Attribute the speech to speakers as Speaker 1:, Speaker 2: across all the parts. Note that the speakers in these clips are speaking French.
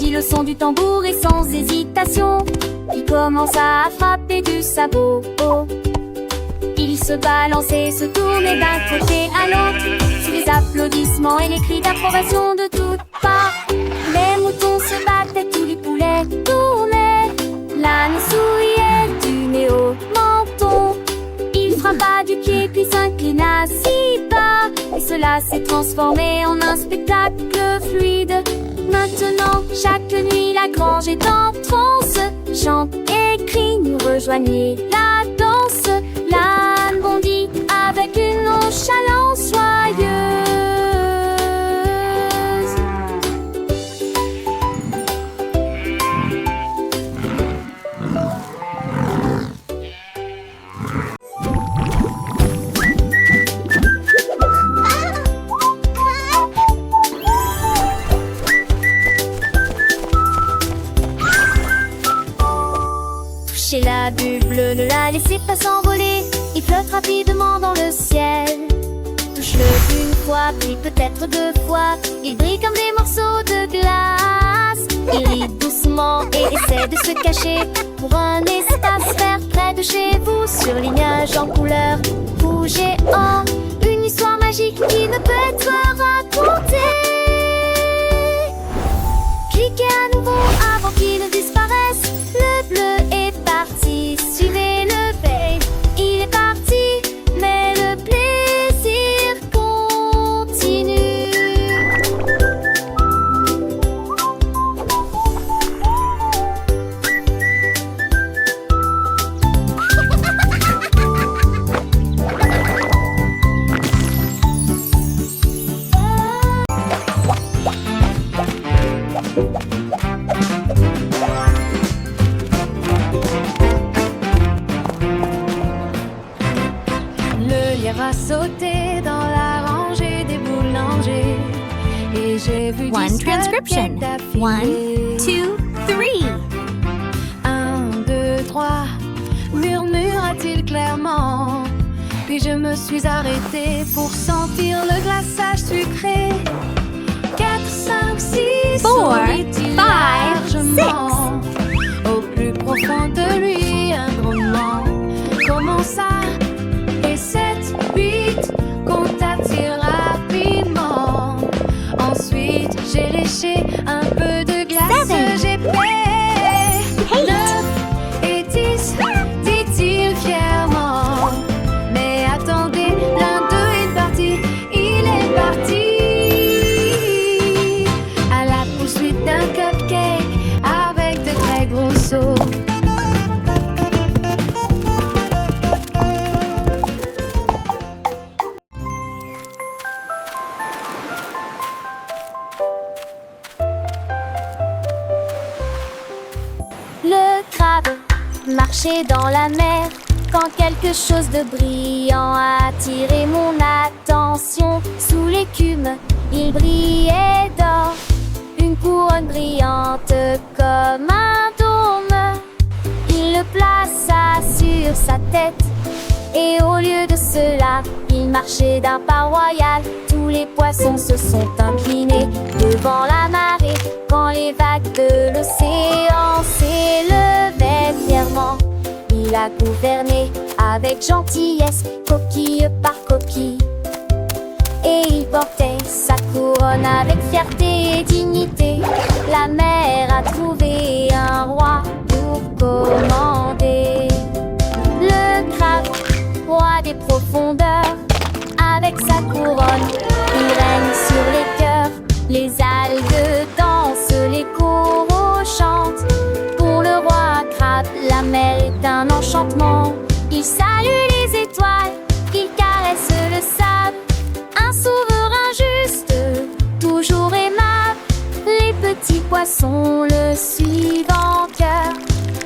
Speaker 1: entendit le son du tambour et sans hésitation, il commença à frapper du sabot. Il se balançait, se tournait d'un côté à l'autre, sous les applaudissements et les cris d'approbation de toutes parts. Les moutons se battaient, tous les poulets tournaient, l'âne souriait du nez au menton. Il frappa du pied puis s'inclina si bas, et cela s'est transformé en un spectacle fluide. Maintenant, chaque nuit, la grange est en transe, chante et crie, nous rejoignez la danse. L'âne bondit avec une nonchalance joyeuse. Touchez la bulle bleue, ne la laissez pas s'envoler. Il flotte rapidement dans le ciel. Touche-le une fois, puis peut-être deux fois. Il brille comme des morceaux de glace. Il rit doucement et essaie de se cacher pour un espace vert près de chez vous. Surlignage en couleur rouge et or, une histoire magique qui ne peut être racontée. Cliquez à nouveau avant qu'il ne disparaisse. Le bleu est parti, suivez-le, babe. Il est parti, mais le plaisir continue.
Speaker 2: A sauté dans la rangée des boulangers et j'ai vu
Speaker 3: One transcription. 1, 2, 3.
Speaker 2: 1, 2, 3, murmura-t-il clairement. Puis je me suis arrêtée pour sentir le glaçage sucré. 4, 5, 6,
Speaker 3: 4,
Speaker 2: sourit-il
Speaker 3: 5,
Speaker 2: largement. Au plus profond de lui, un grondement commença. Et 7, 8, compta-t-il rapidement. Ensuite, j'ai léché un peu de glace.
Speaker 3: 7,
Speaker 2: J'ai fait 9 et 10, dit-il fièrement. Mais attendez, l'un d'eux est parti, il est parti à la poursuite d'un cupcake avec de très gros sauts.
Speaker 1: Le crabe marchait dans la mer quand quelque chose de brillant a attiré mon attention. Sous l'écume, il brillait d'or, une couronne brillante comme un dôme. Il le plaça sur sa tête et au lieu de cela, il marchait d'un pas royal. Tous les poissons se sont inclinés devant la marée quand les vagues de l'océan s'élevaient fièrement. Il a gouverné avec gentillesse, coquille par coquille, et il portait sa couronne avec fierté et dignité. La mer a trouvé un roi pour commander. Le crabe, roi des profondeurs, avec sa couronne, il règne sur les cœurs. Les algues dansent, les coraux chantent. Pour le roi crabe, la mer est un enchantement. Il salue les étoiles, il caresse le sable. Un souverain juste, toujours aimable. Les petits poissons le suivent en cœur.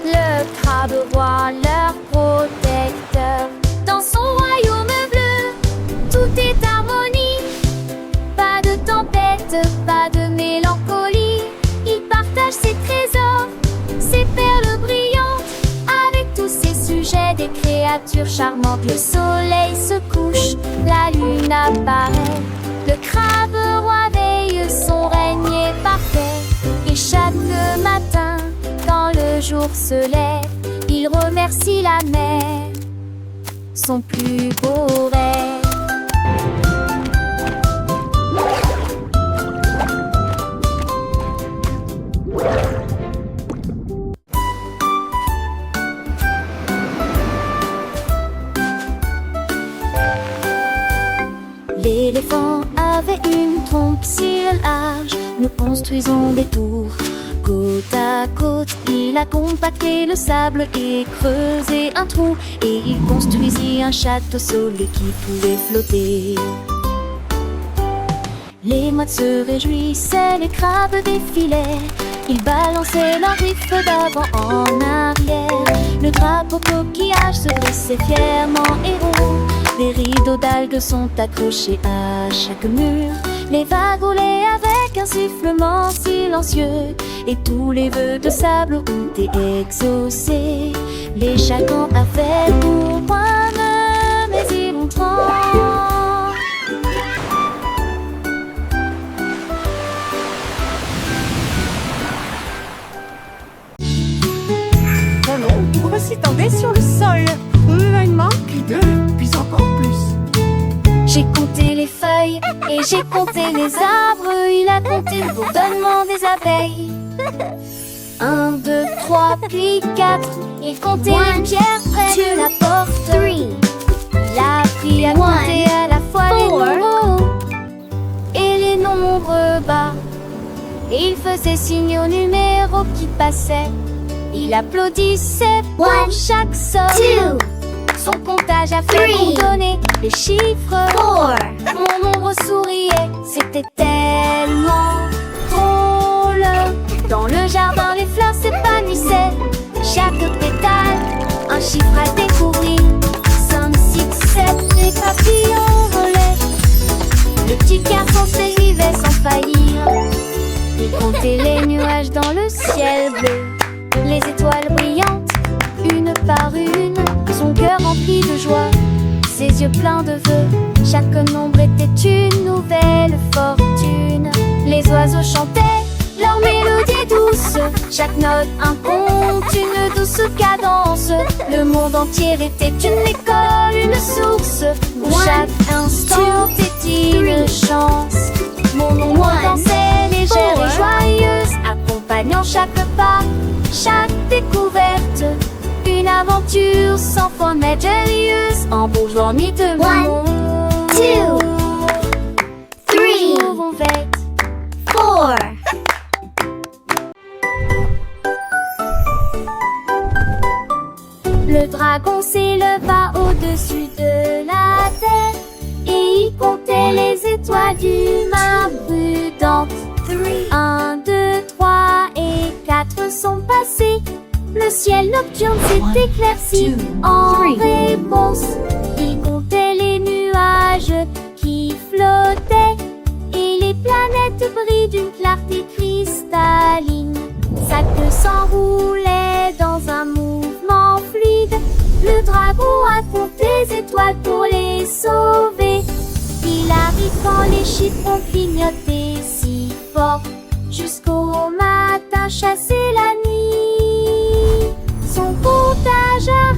Speaker 1: Le crabe roi, leur protecteur. Dans son royaume bleu, tout est harmonie. Pas de tempête, pas de mélancolie. Il partage ses trésors, ses perles brillantes, avec tous ses sujets, des créatures charmantes. Le soleil se couche, la lune apparaît. Le crabe roi veille, son règne est parfait. Et chaque jour se lève, il remercie la mer, son plus beau rêve. L'éléphant avait une trompe si large, nous construisons des tours. Côte à côte, il a compacté le sable et creusé un trou. Et il construisit un château solide qui pouvait flotter. Les mouettes se réjouissaient, les crabes défilaient. Ils balançaient leurs griffes d'avant en arrière. Le drapeau coquillage se dressait fièrement et rond. Des rideaux d'algues sont accrochés à chaque mur. Les vagues roulaient avec un sifflement silencieux. Et tous les vœux de sable ont été exaucés. Les chacons avaient pour moine, mais ils vont trembler.
Speaker 4: Oh non, pourquoi s'y tomber sur le sol? Il manque de, puis encore plus.
Speaker 1: J'ai compté les feuilles et j'ai compté les arbres. Il a compté le bourdonnement des abeilles. 1, 2, 3, puis 4. Il comptait les pierres près de la porte. Il a appris à compter à la fois les nombres hauts et les nombres bas. Et il faisait signe aux numéros qui passaient. Il applaudissait pour chaque somme. Son comptage a fait bourdonner les chiffres. Mon ombre souriait, c'était tellement drôle. Dans le jardin, les fleurs s'épanouissaient. Chaque pétale, un chiffre à découvrir. 5, 6, 7, les papillons volaient. Le petit garçon s'élevait sans faillir. Il comptait les nuages dans le ciel bleu. Les étoiles brillantes, une par une, son cœur rempli de joie, ses yeux pleins de vœux. Chaque nombre était une nouvelle fortune. Les oiseaux chantaient leur mélodie douce, chaque note un conte, une douce cadence. Le monde entier était une école, une source, où chaque instant était une chance. Mon ombre dansait légère et joyeuse, accompagnant chaque pas, chaque découverte. Une aventure sans fin mystérieuse, en bourgeois nuit de monde.
Speaker 3: 2, 3,
Speaker 1: Nous vêtes
Speaker 3: 4.
Speaker 1: Le dragon s'éleva au-dessus de la terre et il comptait les étoiles du mar prudente. 1, 2, 3 et 4 sont passés. Le ciel nocturne s'est éclairci en réponse. Il comptait les nuages qui flottaient et les planètes brillent d'une clarté cristalline. Sa queue s'enroulait dans un mouvement fluide. Le dragon a compté les étoiles pour les sauver. Il arrive quand les chiffres ont clignoté si fort, jusqu'au matin chasser la nuit. Son comptage a